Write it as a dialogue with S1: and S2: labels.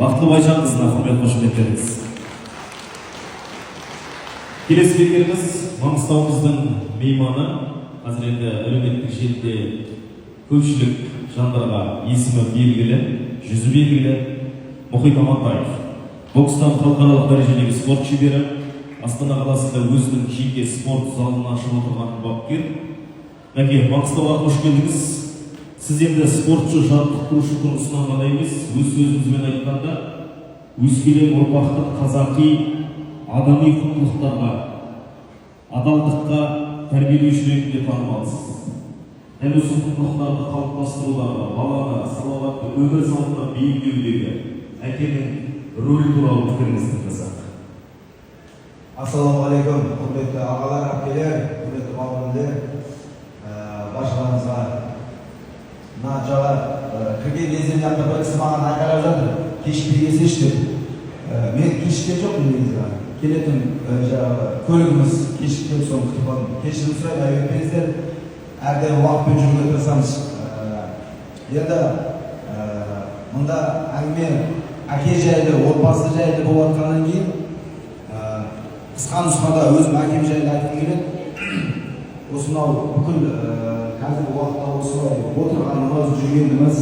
S1: Бақтылы Байжанқызына құрмет қошеметтеріңіз. Келесі спикеріміз Маңғыстауымыздың мейманы, қазір енді әлеуметтік желіде көпшілік жандарға есімі белгілі, жүзі белгілі Мұхит Амантаев. Бокстан халықаралық дәрежедегі спорт шебері, Астана қаласында өзінің жеке спорт залын ашып отырған бапкер. Мәке, Маңғыстауға қош келдіңіз. Сіз енді спортшы, жаттықтырушы тұрғысынан ғана емес, өз сөзіңізбен айтқанда, өскелең ұрпақтың қазақи адами құндылықтарға, адалдыққа тәрбиелеуші ретінде танымалсыз. Дәл осы құндылықтарды қалыптастыруда, баланы салауатты өмір салтына бейімдеудегі әкенің рөлі туралы пікіріңізді тыңдасақ.
S2: Ассалаумағалейкум, құрметті ағалар, әпкелер, құрметті бауырлар, баршаларыңызға мына жағы кірген кезден жақта бір кісі маған айқайлап жатыр, кешікпей келсеші деп. Мен кешіккен жоқпын негізі. Келетін жаңағы көлігіміз кешіккен соң күтіп қалдым. Кешірім сұраймын, аяп өтпеңіздер, әрдайым уақытпен жүруге тырысамыз. Енді мұнда әңгіме әке жайлы, отбасы жайлы болып жатқаннан кейін қысқа нұсқада өзім әкем жайлы айтқым келеді. Осынау бүкіл қазіргі уақытта осылай отырғанымыз, жүргеніміз